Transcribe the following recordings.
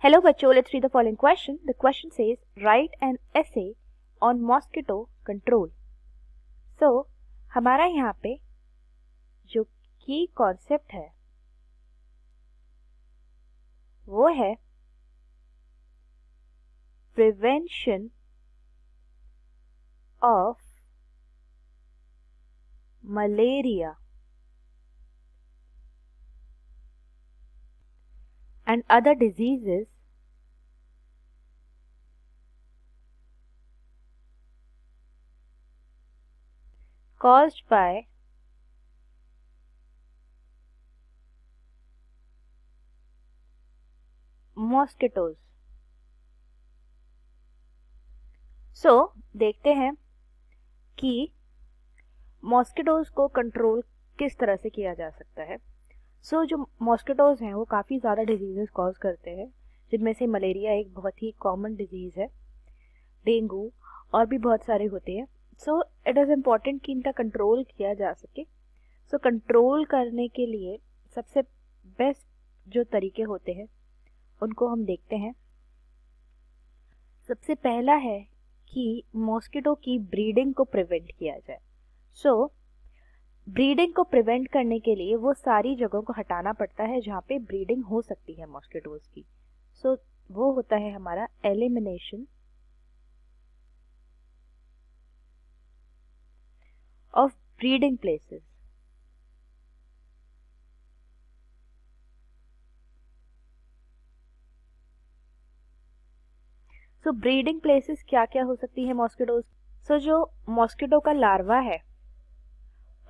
Hello बच्चों, let's read the following question. The question says, write an essay on mosquito control. So, हमारा यहाँ पे जो की कॉन्सेप्ट है वो है prevention of malaria and other diseases caused by mosquitoes. So, देखते हैं कि मॉस्किटोज को कंट्रोल किस तरह से किया जा सकता है. जो मॉस्किटोज हैं वो काफ़ी ज़्यादा डिजीजेस कॉज करते हैं, जिनमें से मलेरिया एक बहुत ही कॉमन डिजीज़ है, डेंगू और भी बहुत सारे होते हैं. इट इज़ इम्पॉर्टेंट कि इनका कंट्रोल किया जा सके. कंट्रोल करने के लिए सबसे बेस्ट जो तरीके होते हैं उनको हम देखते हैं. सबसे पहला है कि मॉस्किटो की ब्रीडिंग को प्रिवेंट किया जाए. ब्रीडिंग को प्रिवेंट करने के लिए वो सारी जगहों को हटाना पड़ता है जहाँ पे ब्रीडिंग हो सकती है मॉस्किटोज की. वो होता है हमारा elimination of breeding places. Breeding places क्या क्या हो सकती है मॉस्किटोज. जो मॉस्किटो का लार्वा है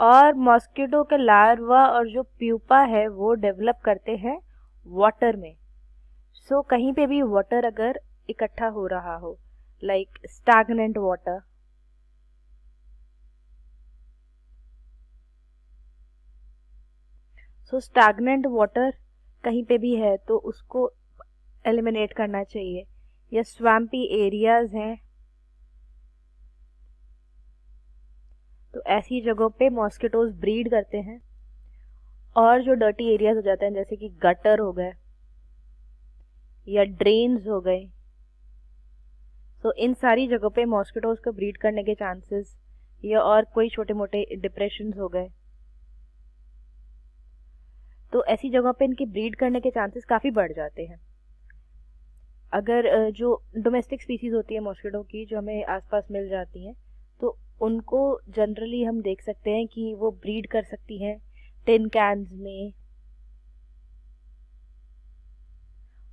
और मॉस्किटो के लार्वा और जो प्यूपा है वो डेवलप करते हैं वाटर में. कहीं पे भी वाटर अगर इकट्ठा हो रहा हो, like stagnant water, stagnant water कहीं पे भी है तो उसको एलिमिनेट करना चाहिए. या स्वैम्पी एरियाज हैं तो ऐसी जगहों पे मॉस्किटोज ब्रीड करते हैं. और जो डर्टी एरियाज हो जाते हैं जैसे कि गटर हो गए या ड्रेन्स हो गए, इन सारी जगहों पे मॉस्किटोज को ब्रीड करने के चांसेस, या और कोई छोटे मोटे डिप्रेशंस हो गए, तो ऐसी जगहों पे इनकी ब्रीड करने के चांसेस काफ़ी बढ़ जाते हैं. अगर जो डोमेस्टिक स्पीसीज होती है मॉस्किटो की जो हमें आसपास मिल जाती हैं तो उनको जनरली हम देख सकते हैं कि वो ब्रीड कर सकती हैं टिन कैन्स में.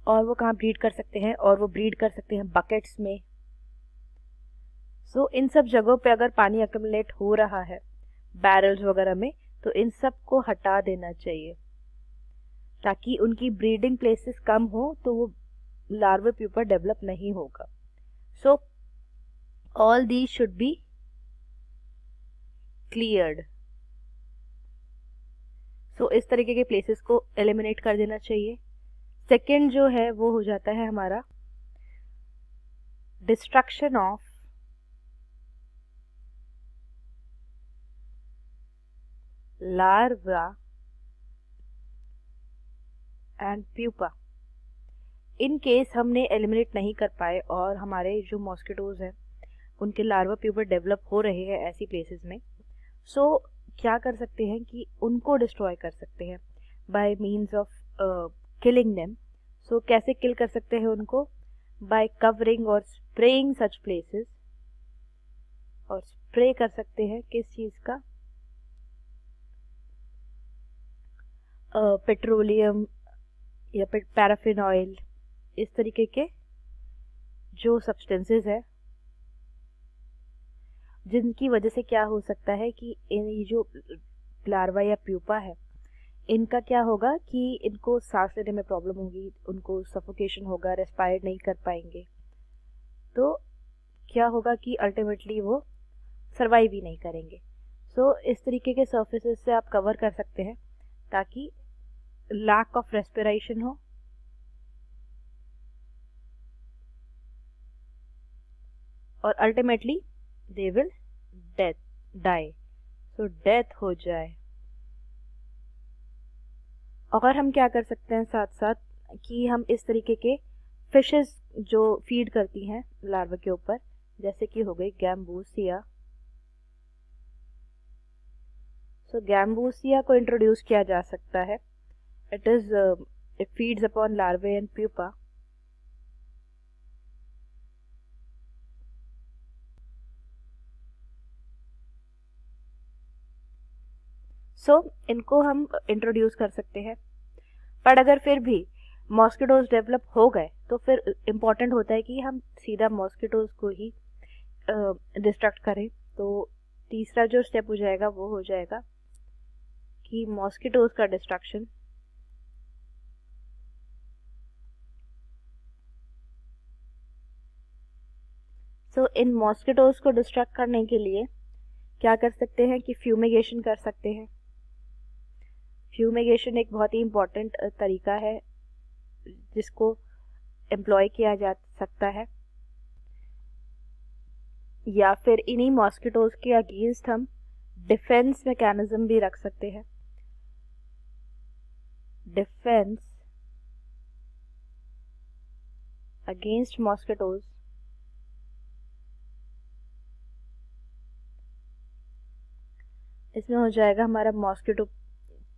और वो कहाँ ब्रीड कर सकते हैं, और वो ब्रीड कर सकते हैं बकेट्स में. इन सब जगहों पे अगर पानी अक्यूमुलेट हो रहा है बैरल्स वगैरह में तो इन सब को हटा देना चाहिए ताकि उनकी ब्रीडिंग प्लेसेस कम हो तो वो लार्वा प्यूपा डेवलप नहीं होगा. All these should be cleared. इस तरीके के प्लेसेस को एलिमिनेट कर देना चाहिए. सेकेंड जो है वो हो जाता है हमारा destruction of larva and pupa. In case हमने एलिमिनेट नहीं कर पाए और हमारे जो मॉस्किटोज हैं उनके लार्वा प्यूपा डेवलप हो रहे हैं ऐसी प्लेसेस में, क्या कर सकते हैं कि उनको डिस्ट्रॉय कर सकते हैं bye means of killing them. कैसे किल कर सकते हैं उनको? बाय कवरिंग और स्प्रेइंग सच प्लेसेस. और स्प्रे कर सकते हैं किस चीज़ का? पेट्रोलियम या पैराफिन ऑयल, इस तरीके के जो सब्सटेंसेस है जिनकी वजह से क्या हो सकता है कि ये जो लार्वा या प्यूपा है इनका क्या होगा कि इनको सांस लेने में प्रॉब्लम होगी, उनको सफोकेशन होगा, रेस्पायर नहीं कर पाएंगे. तो क्या होगा कि अल्टीमेटली वो सर्वाइव ही नहीं करेंगे. इस तरीके के सर्फेसेस से आप कवर कर सकते हैं ताकि लैक ऑफ रेस्पिरेशन हो और ultimately they will die. Death हो जाए. और हम क्या कर सकते हैं साथ साथ कि हम इस तरीके के फिशेस जो फीड करती हैं लार्वा के ऊपर, जैसे कि हो गई गैम्बूसिया। सो गैम्बूसिया को इंट्रोड्यूस किया जा सकता है। It feeds upon larvae and pupa. इनको हम इंट्रोड्यूस कर सकते हैं। पर अगर फिर भी मॉस्किटोज डेवलप हो गए तो फिर इम्पॉर्टेंट होता है कि हम सीधा मॉस्किटोज को ही डिस्ट्रक्ट करें। तो तीसरा जो स्टेप हो जाएगा वो हो जाएगा कि मॉस्किटोज का डिस्ट्रक्शन। इन मॉस्किटोज को डिस्ट्रक्ट करने के लिए क्या कर सकते हैं कि फ्यूमिगेशन कर सकते हैं। फ्यूमिगेशन एक बहुत ही इम्पॉर्टेंट तरीका है जिसको एम्प्लॉय किया जा सकता है, या फिर इन्हीं मॉस्किटोज के अगेंस्ट हम डिफेंस मैकेनिज्म भी रख सकते हैं। Defence against mosquitoes. इसमें हो जाएगा हमारा मॉस्किटो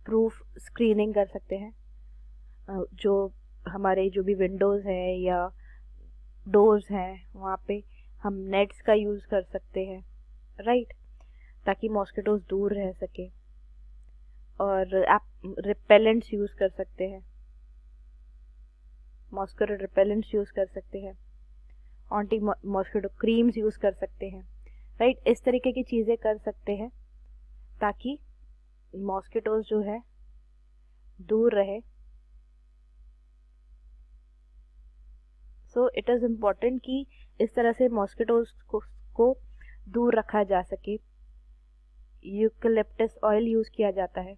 प्रूफ स्क्रीनिंग कर सकते हैं। जो हमारे जो भी विंडोज़ हैं या डोर्स हैं वहाँ पे हम नेट्स का यूज़ कर सकते हैं, राइट, ताकि मॉस्किटोज दूर रह सके। और आप रिपेलेंट्स यूज़ कर सकते हैं, मॉस्किटो रिपेलेंट्स यूज़ कर सकते हैं, एंटी मॉस्किटो क्रीम्स यूज़ कर सकते हैं, राइट। इस तरीके की चीज़ें कर सकते हैं ताकि मॉस्किटोज जो है दूर रहे। इट इज़ इम्पॉर्टेंट कि इस तरह से मॉस्किटोज को दूर रखा जा सके। यूकलिप्टस ऑयल यूज़ किया जाता है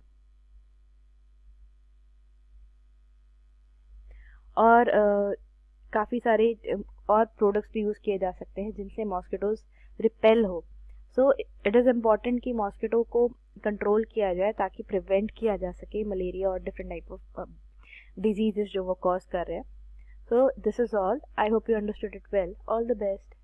और काफ़ी सारे और प्रोडक्ट्स भी यूज़ किए जा सकते हैं जिनसे मॉस्किटोज रिपेल हो। इट इज़ इम्पॉर्टेंट कि मॉस्किटो को कंट्रोल किया जाए ताकि प्रिवेंट किया जा सके मलेरिया और डिफरेंट टाइप ऑफ डिजीजेस जो वो कॉज कर रहे हैं। So this is all. I hope you understood it well. All the best.